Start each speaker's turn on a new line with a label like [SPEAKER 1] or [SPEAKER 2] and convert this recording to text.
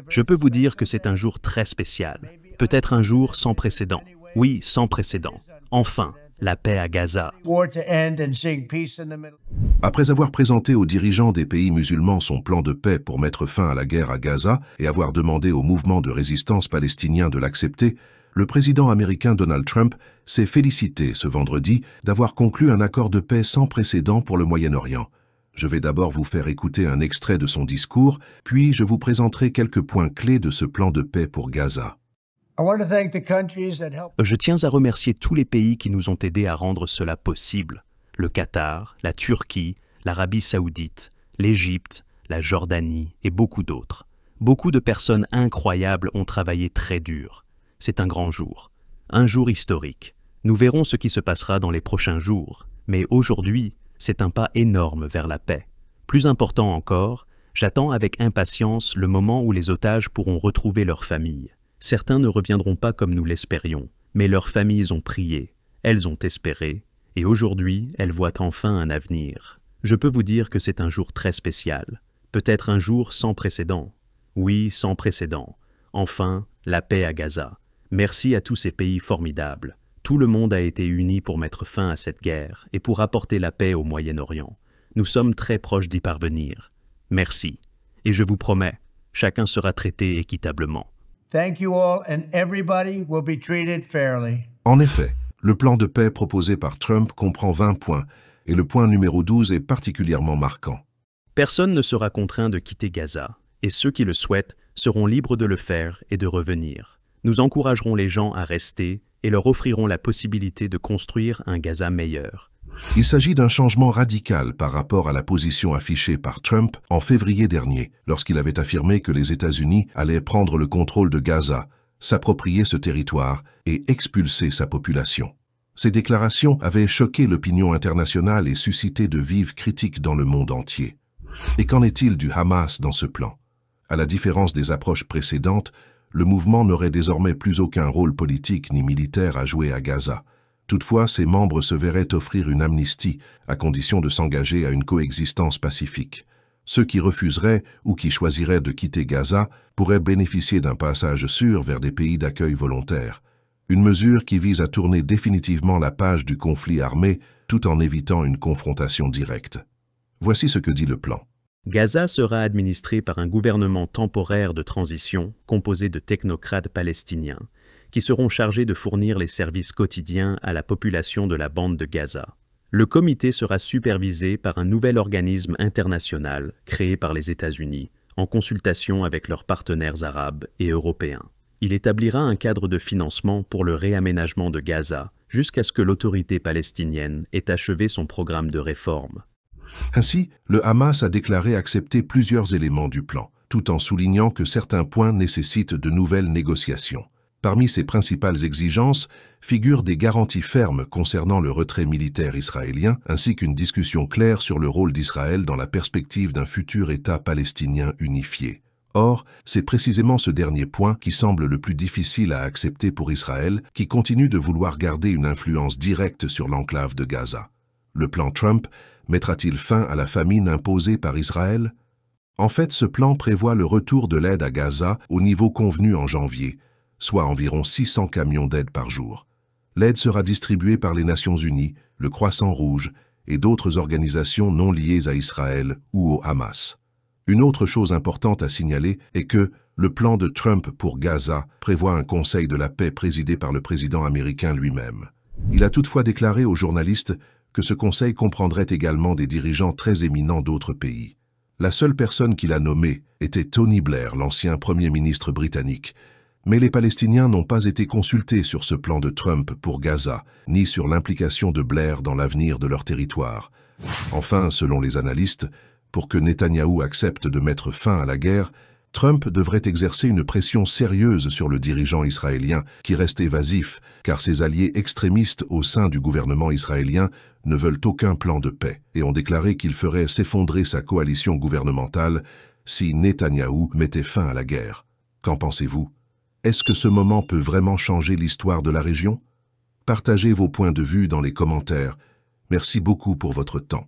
[SPEAKER 1] Je peux vous dire que c'est un jour très spécial, peut-être un jour sans précédent. Oui, sans précédent. Enfin, la paix à Gaza.
[SPEAKER 2] Après avoir présenté aux dirigeants des pays musulmans son plan de paix pour mettre fin à la guerre à Gaza et avoir demandé au mouvement de résistance palestinien de l'accepter, le président américain Donald Trump s'est félicité ce vendredi d'avoir conclu un accord de paix sans précédent pour le Moyen-Orient. Je vais d'abord vous faire écouter un extrait de son discours, puis je vous présenterai quelques points clés de ce plan de paix pour Gaza.
[SPEAKER 1] Je tiens à remercier tous les pays qui nous ont aidés à rendre cela possible. Le Qatar, la Turquie, l'Arabie saoudite, l'Égypte, la Jordanie et beaucoup d'autres. Beaucoup de personnes incroyables ont travaillé très dur. C'est un grand jour, un jour historique. Nous verrons ce qui se passera dans les prochains jours, mais aujourd'hui, c'est un pas énorme vers la paix. Plus important encore, j'attends avec impatience le moment où les otages pourront retrouver leurs familles. Certains ne reviendront pas comme nous l'espérions, mais leurs familles ont prié, elles ont espéré, et aujourd'hui, elles voient enfin un avenir. Je peux vous dire que c'est un jour très spécial, peut-être un jour sans précédent. Oui, sans précédent. Enfin, la paix à Gaza. Merci à tous ces pays formidables. Tout le monde a été uni pour mettre fin à cette guerre et pour apporter la paix au Moyen-Orient. Nous sommes très proches d'y parvenir. Merci. Et je vous promets, chacun sera traité équitablement.
[SPEAKER 2] En effet, le plan de paix proposé par Trump comprend 20 points, et le point numéro 12 est particulièrement marquant.
[SPEAKER 1] Personne ne sera contraint de quitter Gaza, et ceux qui le souhaitent seront libres de le faire et de revenir. Nous encouragerons les gens à rester et leur offrirons la possibilité de construire un Gaza meilleur.
[SPEAKER 2] Il s'agit d'un changement radical par rapport à la position affichée par Trump en février dernier, lorsqu'il avait affirmé que les États-Unis allaient prendre le contrôle de Gaza, s'approprier ce territoire et expulser sa population. Ces déclarations avaient choqué l'opinion internationale et suscité de vives critiques dans le monde entier. Et qu'en est-il du Hamas dans ce plan? À la différence des approches précédentes, le mouvement n'aurait désormais plus aucun rôle politique ni militaire à jouer à Gaza. Toutefois, ses membres se verraient offrir une amnistie à condition de s'engager à une coexistence pacifique. Ceux qui refuseraient ou qui choisiraient de quitter Gaza pourraient bénéficier d'un passage sûr vers des pays d'accueil volontaires. Une mesure qui vise à tourner définitivement la page du conflit armé tout en évitant une confrontation directe. Voici ce que dit le plan.
[SPEAKER 1] Gaza sera administré par un gouvernement temporaire de transition composé de technocrates palestiniens qui seront chargés de fournir les services quotidiens à la population de la bande de Gaza. Le comité sera supervisé par un nouvel organisme international créé par les États-Unis en consultation avec leurs partenaires arabes et européens. Il établira un cadre de financement pour le réaménagement de Gaza jusqu'à ce que l'autorité palestinienne ait achevé son programme de réforme.
[SPEAKER 2] Ainsi, le Hamas a déclaré accepter plusieurs éléments du plan, tout en soulignant que certains points nécessitent de nouvelles négociations. Parmi ses principales exigences figurent des garanties fermes concernant le retrait militaire israélien, ainsi qu'une discussion claire sur le rôle d'Israël dans la perspective d'un futur État palestinien unifié. Or, c'est précisément ce dernier point qui semble le plus difficile à accepter pour Israël, qui continue de vouloir garder une influence directe sur l'enclave de Gaza. Le plan Trump mettra-t-il fin à la famine imposée par Israël? En fait, ce plan prévoit le retour de l'aide à Gaza au niveau convenu en janvier, soit environ 600 camions d'aide par jour. L'aide sera distribuée par les Nations Unies, le Croissant Rouge et d'autres organisations non liées à Israël ou au Hamas. Une autre chose importante à signaler est que le plan de Trump pour Gaza prévoit un conseil de la paix présidé par le président américain lui-même. Il a toutefois déclaré aux journalistes que ce conseil comprendrait également des dirigeants très éminents d'autres pays. La seule personne qu'il a nommée était Tony Blair, l'ancien Premier ministre britannique, mais les Palestiniens n'ont pas été consultés sur ce plan de Trump pour Gaza, ni sur l'implication de Blair dans l'avenir de leur territoire. Enfin, selon les analystes, pour que Netanyahou accepte de mettre fin à la guerre, Trump devrait exercer une pression sérieuse sur le dirigeant israélien, qui reste évasif, car ses alliés extrémistes au sein du gouvernement israélien ne veulent aucun plan de paix et ont déclaré qu'il ferait s'effondrer sa coalition gouvernementale si Netanyahou mettait fin à la guerre. Qu'en pensez-vous? Est-ce que ce moment peut vraiment changer l'histoire de la région? Partagez vos points de vue dans les commentaires. Merci beaucoup pour votre temps.